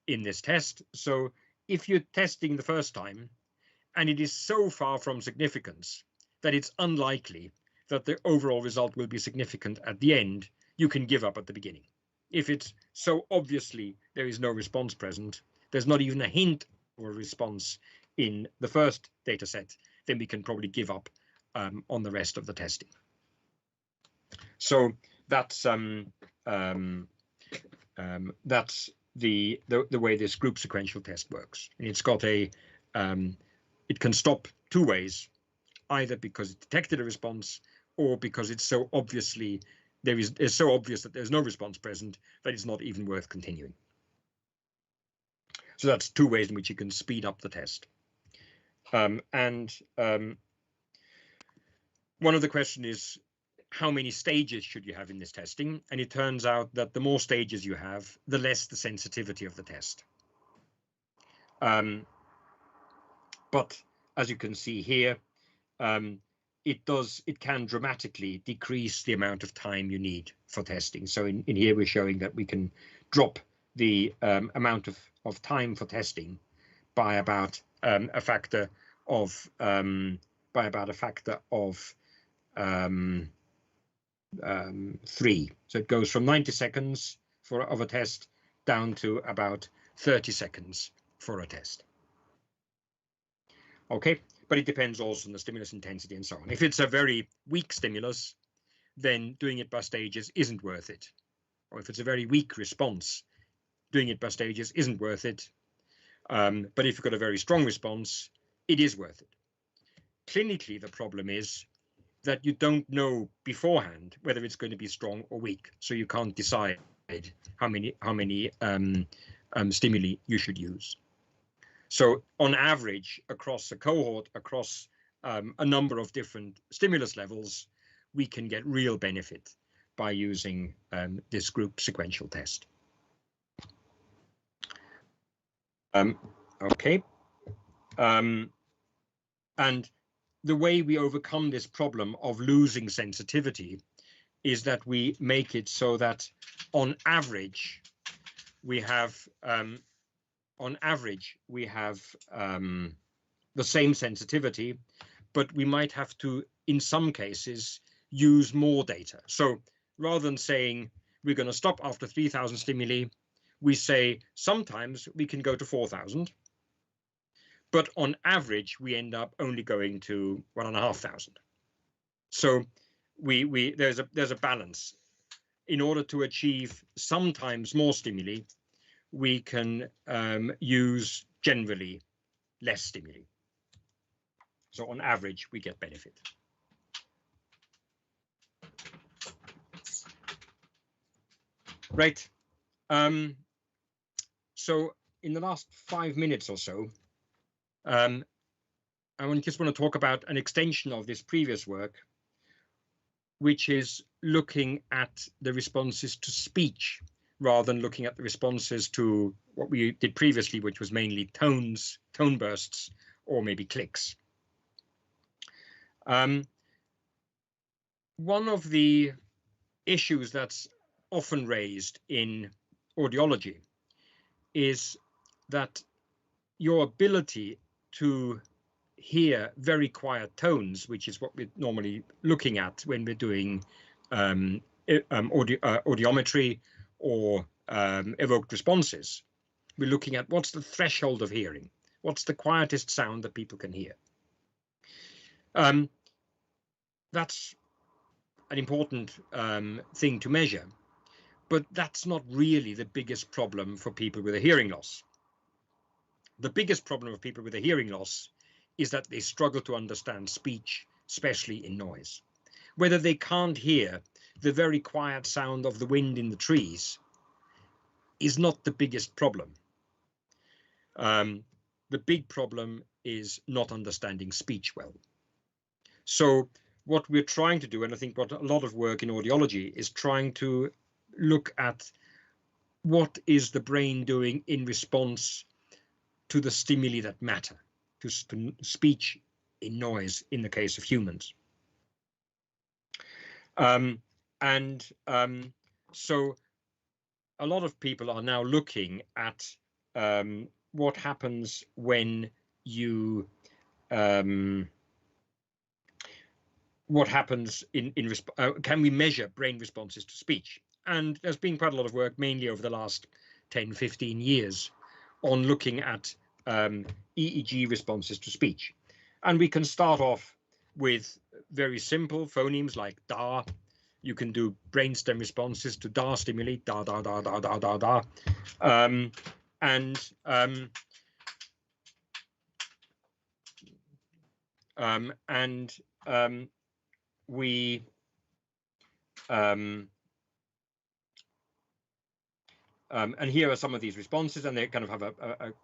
in this test. So if you're testing the first time and it is so far from significance that it's unlikely that the overall result will be significant at the end, you can give up at the beginning. If it's so obviously there is no response present, there's not even a hint of a response in the first data set, then we can probably give up on the rest of the testing. So that's the way this group sequential test works. And it's got a it can stop two ways, either because it detected a response or because it's so obviously it's so obvious that there's no response present that it's not even worth continuing. So that's two ways in which you can speed up the test. One of the questions is, how many stages should you have in this testing? And it turns out that the more stages you have, the less the sensitivity of the test. But as you can see here, it can dramatically decrease the amount of time you need for testing. So in here we're showing that we can drop the amount of time for testing by about a factor of 3. So it goes from 90 seconds of a test down to about 30 seconds for a test. Okay, but it depends also on the stimulus intensity and so on. If it's a very weak stimulus, then doing it by stages isn't worth it. or if it's a very weak response, doing it by stages isn't worth it. But if you've got a very strong response, it is worth it. Clinically, the problem is that you don't know beforehand whether it's going to be strong or weak, so you can't decide how many stimuli you should use. So on average, across a cohort, across a number of different stimulus levels, we can get real benefit by using this group sequential test. Okay. And the way we overcome this problem of losing sensitivity is that we make it so that on average we have the same sensitivity, but we might have to, in some cases, use more data. So rather than saying we're going to stop after 3,000 stimuli, we say sometimes we can go to 4,000, but on average we end up only going to 1,500. So there's a balance. In order to achieve sometimes more stimuli, we can use generally less stimuli. So on average, we get benefit. Right. So in the last 5 minutes or so, I just want to talk about an extension of this previous work, which is looking at the responses to speech rather than looking at the responses to what we did previously, which was mainly tones, tone bursts, or maybe clicks. One of the issues that's often raised in audiology is that your ability to hear very quiet tones, which is what we're normally looking at when we're doing audiometry or evoked responses. We're looking at what's the threshold of hearing, what's the quietest sound that people can hear. That's an important thing to measure, but that's not really the biggest problem for people with a hearing loss. The biggest problem of people with a hearing loss is that they struggle to understand speech, especially in noise. Whether they can't hear the very quiet sound of the wind in the trees is not the biggest problem. The big problem is not understanding speech well. So what we're trying to do, and I think what a lot of work in audiology is trying to look at what is the brain doing in response to the stimuli that matter, to speech in noise in the case of humans. So a lot of people are now looking at what happens when you what happens can we measure brain responses to speech? And there's been quite a lot of work, mainly over the last 10, 15 years, on looking at EEG responses to speech. And we can start off with very simple phonemes like da. You can do brainstem responses to da stimuli, da, da, da, da, da, da, da. And here are some of these responses, and they kind of have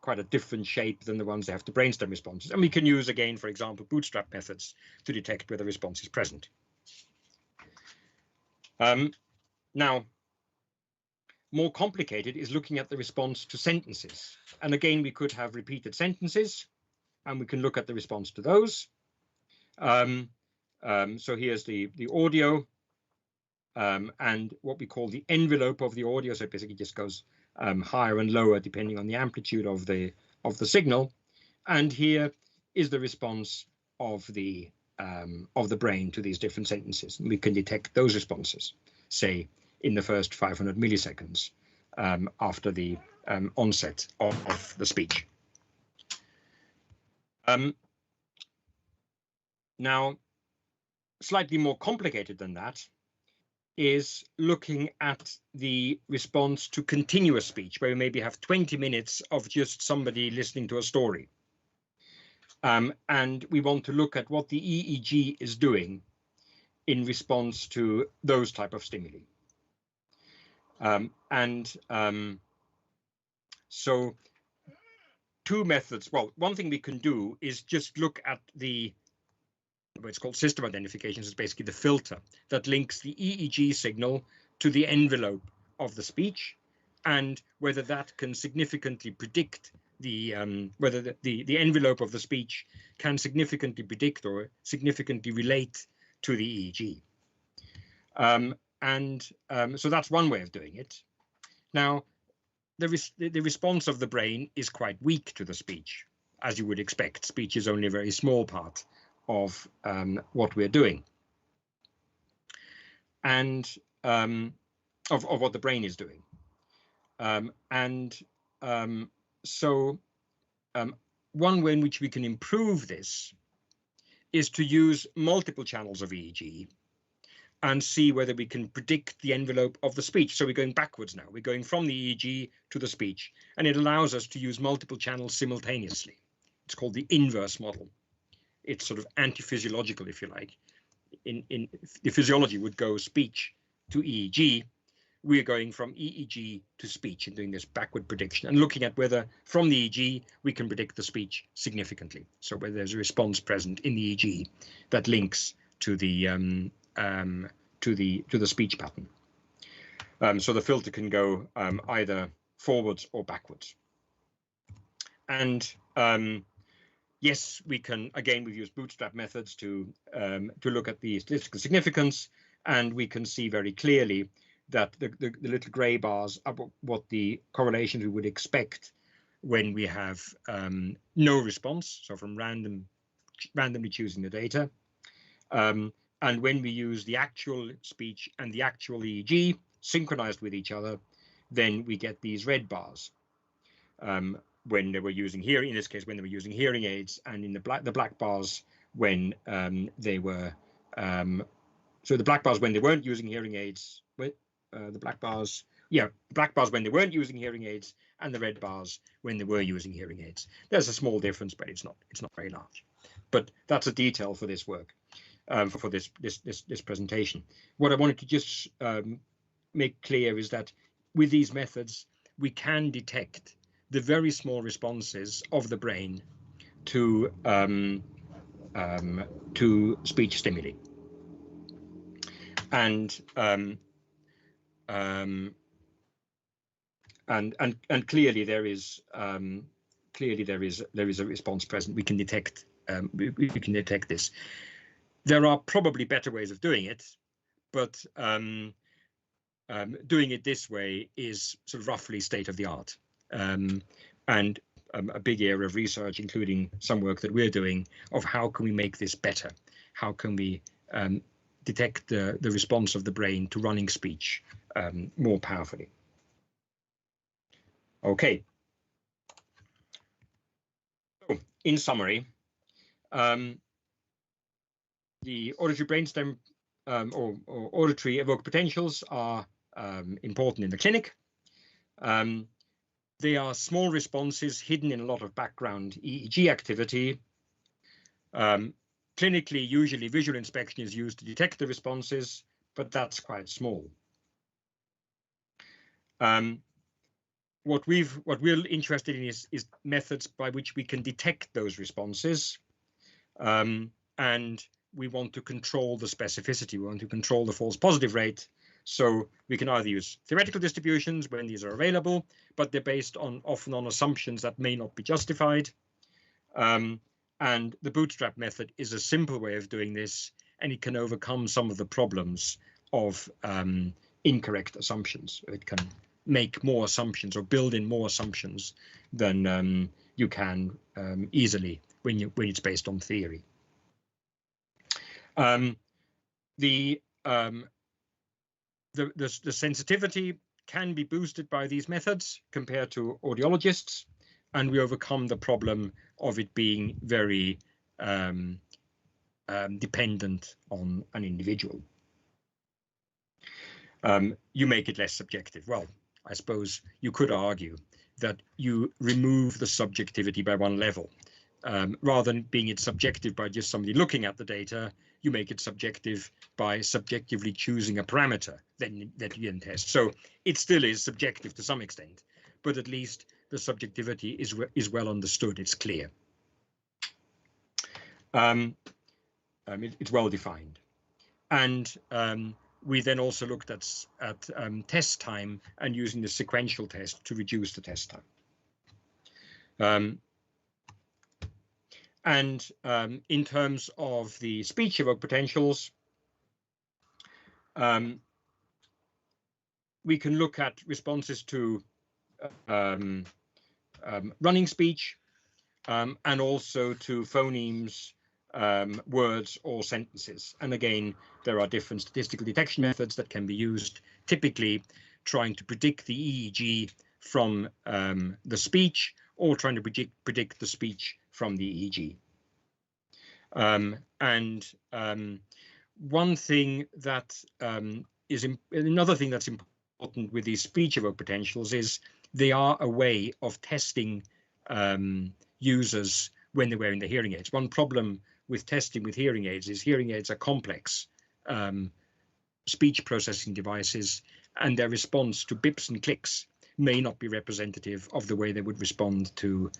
quite a different shape than the ones they have to brainstem responses. And we can use, again, for example, bootstrap methods to detect whether response is present. Now, more complicated is looking at the response to sentences. And again, we could have repeated sentences, and we can look at the response to those. So here's the audio. And what we call the envelope of the audio, so it basically just goes higher and lower depending on the amplitude of the signal. And here is the response of the brain to these different sentences. And we can detect those responses, say, in the first 500 milliseconds after the onset of the speech. Now, slightly more complicated than that is looking at the response to continuous speech, where we maybe have 20 minutes of just somebody listening to a story. And we want to look at what the EEG is doing in response to those type of stimuli. So two methods. Well, one thing we can do is just look at what's called system identifications. Is basically the filter that links the EEG signal to the envelope of the speech, and whether that can significantly predict whether the envelope of the speech can significantly predict or significantly relate to the EEG. So that's one way of doing it. Now, the response of the brain is quite weak to the speech, as you would expect. Speech is only a very small part of what we're doing, and of what the brain is doing. So one way in which we can improve this is to use multiple channels of EEG and see whether we can predict the envelope of the speech. So we're going backwards now. We're going from the EEG to the speech, and it allows us to use multiple channels simultaneously. It's called the inverse model. It's sort of anti-physiological, if you like. In the physiology would go speech to EEG. We're going from EEG to speech and doing this backward prediction and looking at whether from the EEG we can predict the speech significantly. So whether there's a response present in the EEG that links to the speech pattern. So the filter can go either forwards or backwards. And yes, we can, again, we've used bootstrap methods to look at the statistical significance, and we can see very clearly that the little gray bars are what the correlations we would expect when we have no response, so from randomly choosing the data. And when we use the actual speech and the actual EEG synchronized with each other, then we get these red bars. When they were using hearing, in this case, when they were using hearing aids, and in the black bars when they were, so the black bars when they weren't using hearing aids, the black bars when they weren't using hearing aids, and the red bars when they were using hearing aids. There's a small difference, but it's not very large. But that's a detail for this work, for this presentation. What I wanted to just make clear is that with these methods, we can detect the very small responses of the brain to speech stimuli, and clearly there is a response present. We can detect this. There are probably better ways of doing it, but doing it this way is sort of roughly state of the art. And a big area of research, including some work that we're doing, of how can we make this better? How can we detect the response of the brain to running speech more powerfully? Okay. So, in summary, the auditory brainstem or auditory evoked potentials are important in the clinic. They are small responses hidden in a lot of background EEG activity. Clinically, usually visual inspection is used to detect the responses, but that's quite small. What we're interested in is methods by which we can detect those responses, and we want to control the specificity. We want to control the false positive rate. So we can either use theoretical distributions when these are available, but they're based often on assumptions that may not be justified. And the bootstrap method is a simple way of doing this, and it can overcome some of the problems of incorrect assumptions. It can make more assumptions or build in more assumptions than you can easily when it's based on theory. The sensitivity can be boosted by these methods compared to audiologists, and we overcome the problem of it being very dependent on an individual. you make it less subjective. Well, I suppose you could argue that you remove the subjectivity by one level. Rather than being it subjective by just somebody looking at the data, you make it subjective by subjectively choosing a parameter that you then test. So it still is subjective to some extent, but at least the subjectivity is well understood. It's clear. It's well defined. And we then also looked at test time and using the sequential test to reduce the test time. And in terms of the speech evoked potentials, we can look at responses to running speech and also to phonemes, words or sentences. And again, there are different statistical detection methods that can be used, typically trying to predict the EEG from the speech or trying to predict the speech from the EEG. One thing that another thing that's important with these speech evoked potentials is they are a way of testing users when they're wearing the hearing aids. One problem with testing with hearing aids is hearing aids are complex speech processing devices, and their response to bips and clicks may not be representative of the way they would respond to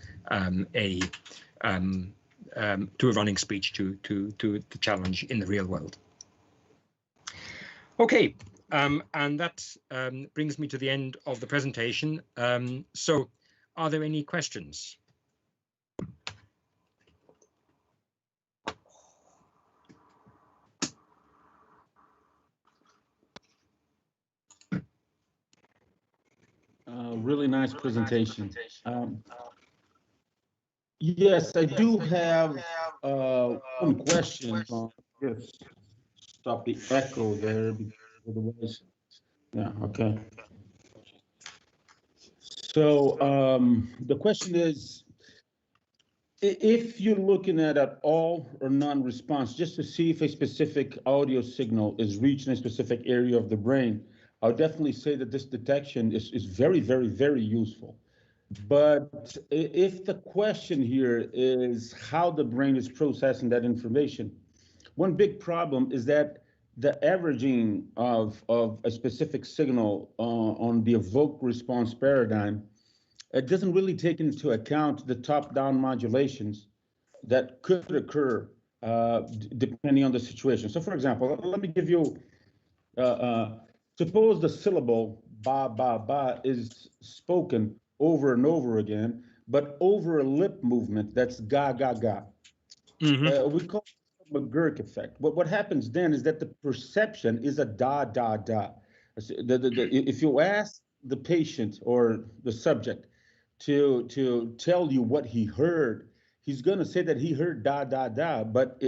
a running speech to the challenge in the real world. Okay, and that brings me to the end of the presentation. So are there any questions? Really nice presentation. Yes, I do have one question. Just stop the echo there because otherwise, yeah, okay. So the question is, if you're looking at an all or none response, just to see if a specific audio signal is reaching a specific area of the brain, I would definitely say that this detection is very, very, very useful. But if the question here is how the brain is processing that information, one big problem is that the averaging of a specific signal on the evoked response paradigm, it doesn't really take into account the top-down modulations that could occur depending on the situation. So for example, let me give you, suppose the syllable ba, ba, ba is spoken over and over again, but over a lip movement that's ga, ga, ga. Mm-hmm. We call it the McGurk effect. What happens then is that the perception is a da, da, da. If you ask the patient or the subject to tell you what he heard, he's going to say that he heard da, da, da, but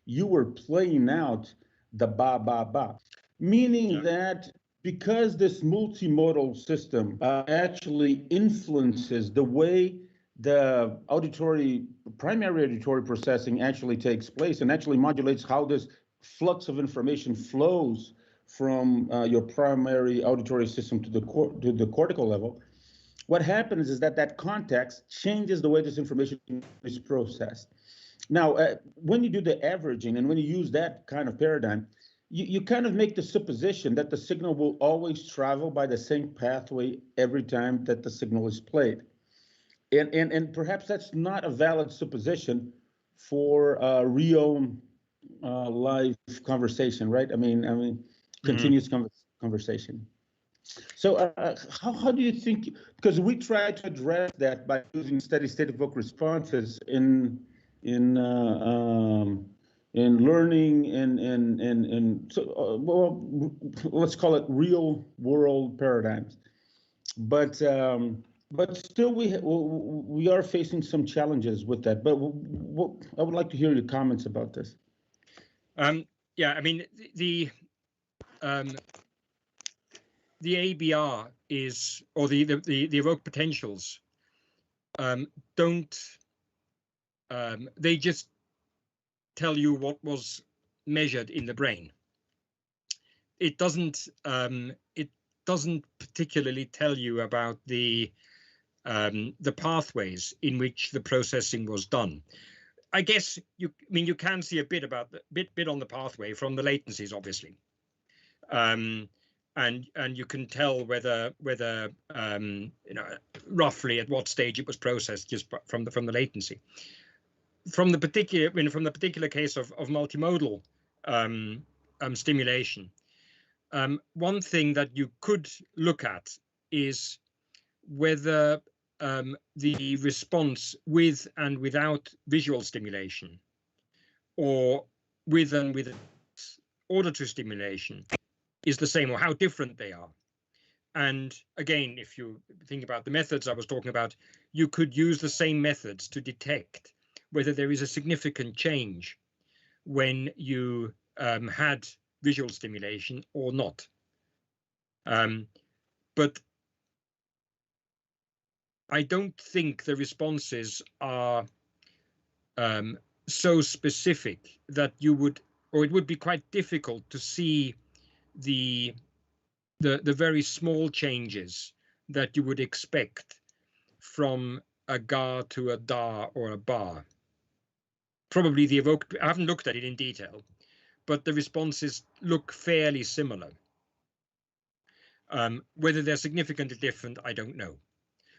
you were playing out the ba, ba, ba. Meaning that because this multimodal system actually influences the way the primary auditory processing actually takes place and actually modulates how this flux of information flows from your primary auditory system to the cortical level, what happens is that context changes the way this information is processed. Now, when you do the averaging and when you use that kind of paradigm, you kind of make the supposition that the signal will always travel by the same pathway every time that the signal is played. And perhaps that's not a valid supposition for real live conversation, right? I mean, continuous conversation. So how do you think, because we try to address that by using steady state evoked responses in learning and so well, let's call it real world paradigms, but still we are facing some challenges with that. But I would like to hear your comments about this. Yeah, I mean the ABR is, or the evoked potentials don't, they just tell you what was measured in the brain. it doesn't particularly tell you about the pathways in which the processing was done. I guess you can see a bit about bit on the pathway from the latencies, obviously, and you can tell whether roughly at what stage it was processed just from the latency. From the particular case of multimodal stimulation, one thing that you could look at is whether the response with and without visual stimulation, or with and without auditory stimulation, is the same, or how different they are. And again, if you think about the methods I was talking about, you could use the same methods to detect whether there is a significant change when you had visual stimulation or not. But I don't think the responses are so specific that you would, or it would be quite difficult to see the very small changes that you would expect from a ga to a da or a ba. Probably the evoked, I haven't looked at it in detail, but the responses look fairly similar. Whether they're significantly different, I don't know.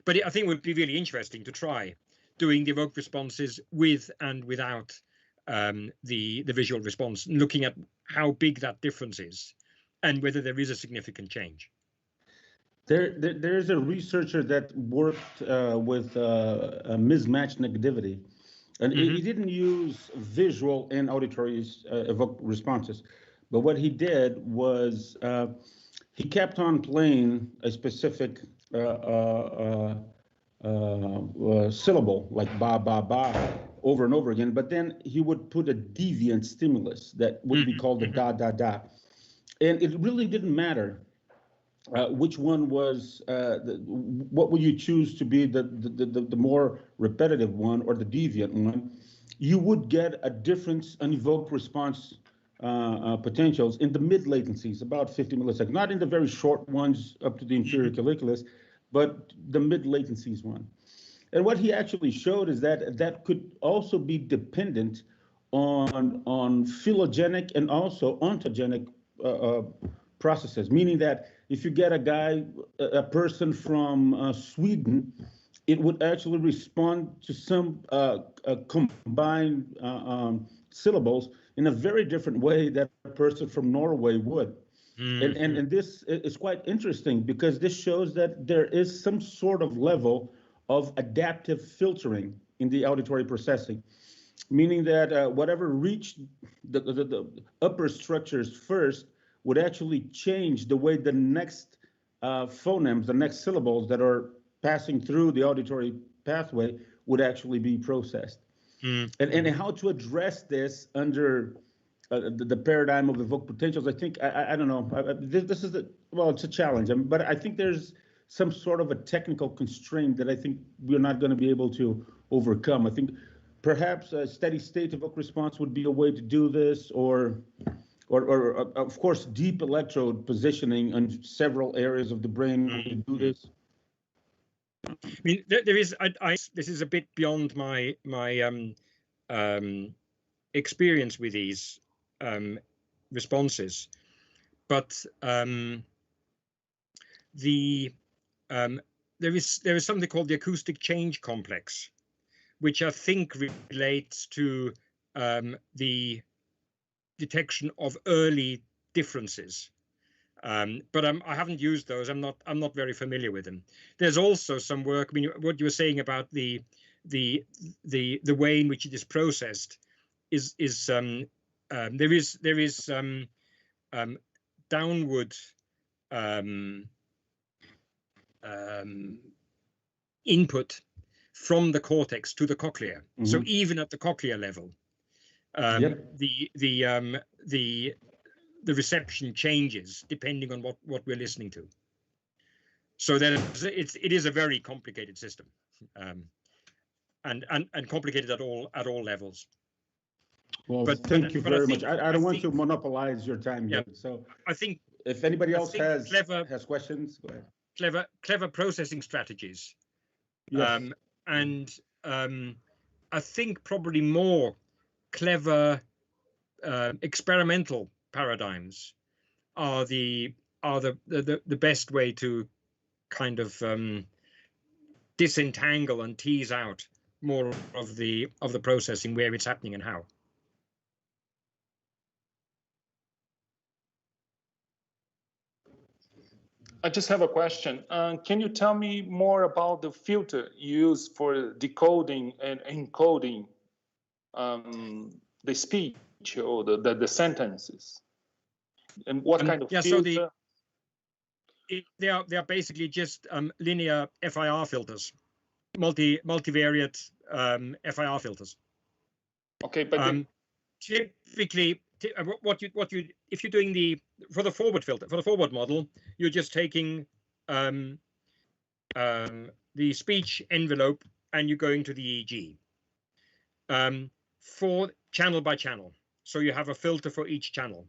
But I think it would be really interesting to try doing the evoked responses with and without the visual response, and looking at how big that difference is and whether there is a significant change. There is a researcher that worked with mismatched negativity, and he didn't use visual and auditory evoked responses. But what he did was he kept on playing a specific syllable, like ba, ba, ba, over and over again. But then he would put a deviant stimulus that would be called the da, da, da. And it really didn't matter which one was, what would you choose to be the more repetitive one or the deviant one. You would get a difference, an evoked response potentials in the mid latencies, about 50 milliseconds, not in the very short ones up to the inferior colliculus, but the mid latencies one. And what he actually showed is that that could also be dependent on phylogenic and also ontogenic processes, meaning that if you get a person from Sweden, it would actually respond to some combined syllables in a very different way that a person from Norway would. And this is quite interesting because this shows that there is some sort of level of adaptive filtering in the auditory processing, meaning that whatever reached the upper structures first would actually change the way the next phonemes, the next syllables that are passing through the auditory pathway would actually be processed. And how to address this under the paradigm of evoked potentials, I think, I don't know, this is, it's a challenge, but I think there's some sort of a technical constraint that I think we're not going to be able to overcome. I think perhaps a steady state evoked response would be a way to do this, or of course, deep electrode positioning on several areas of the brain to do this. I mean, there is, this is a bit beyond my experience with these responses, but there is something called the acoustic change complex, which I think relates to the detection of early differences. But I haven't used those. I'm not very familiar with them. There's also some work. I mean, what you were saying about the way in which it is processed is there is downward input from the cortex to the cochlea. So even at the cochlea level, the reception changes depending on what we're listening to. So it is a very complicated system, and complicated at all levels. Well, thank you very much. I don't want to monopolize your time yet. So I think if anybody I else think has questions, go ahead. Clever processing strategies. Yes. I think probably more clever experimental paradigms are the best way to kind of disentangle and tease out more of the processing, where it's happening and how. I just have a question. Can you tell me more about the filter used for decoding and encoding the speech or the sentences? And what kind of filter? So they are basically just linear FIR filters, multivariate FIR filters. Okay, but typically, if you're doing for the forward filter, for the forward model, you're just taking the speech envelope and you're going to the EEG for channel by channel. So you have a filter for each channel.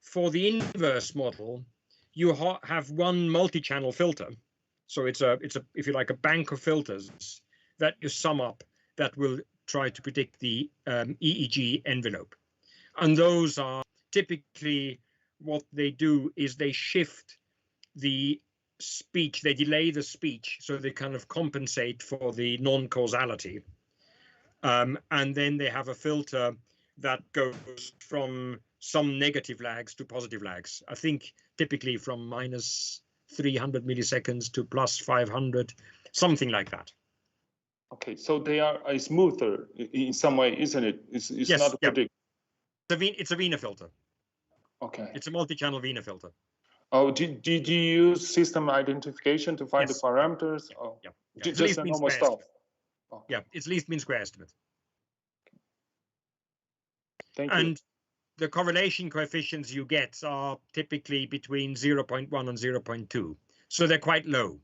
For the inverse model, you have one multi-channel filter. So it's if you like, a bank of filters that you sum up that will try to predict the EEG envelope. And those are typically, what they do is they shift the speech, they delay the speech, so they kind of compensate for the non-causality. And then they have a filter that goes from some negative lags to positive lags. I think typically from minus 300 milliseconds to plus 500, something like that. Okay, so they are a smoother in some way, isn't it? It's yes, not a predict. It's a Wiener filter. Okay. It's a multi-channel Wiener filter. Oh, did you use system identification to find the parameters? Oh, yeah. Just a normal stuff. Okay. Yeah, it's least mean square estimate. Thank you. And the correlation coefficients you get are typically between 0.1 and 0.2, so they're quite low.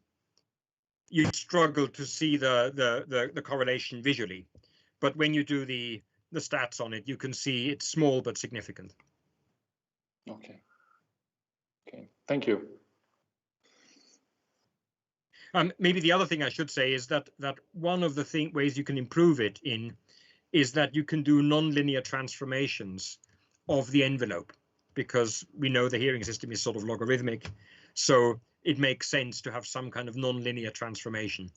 You struggle to see the correlation visually, but when you do the stats on it, you can see it's small but significant. Okay. Okay. Thank you. Maybe the other thing I should say is that one of the ways you can improve it is that you can do nonlinear transformations of the envelope, because we know the hearing system is sort of logarithmic, so it makes sense to have some kind of nonlinear transformation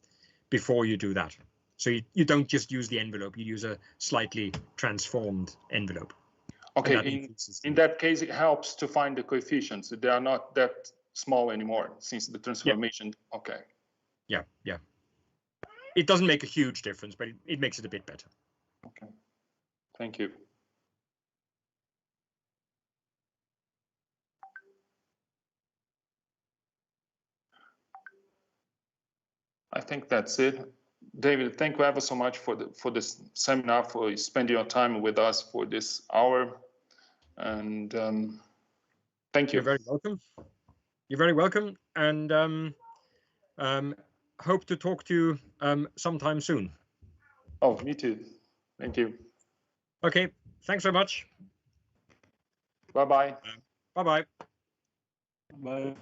before you do that. So you don't just use the envelope, you use a slightly transformed envelope. Okay, in that case, it helps to find the coefficients. They are not that small anymore since the transformation. Yeah. Okay. Yeah, yeah. It doesn't make a huge difference, but it makes it a bit better. Okay. Thank you. I think that's it. David, thank you ever so much for this seminar, for spending your time with us for this hour. And thank you. You're very welcome. You're very welcome, and hope to talk to you sometime soon. Oh, me too. Thank you. Okay, thanks very much. Bye-bye. Bye-bye. Bye.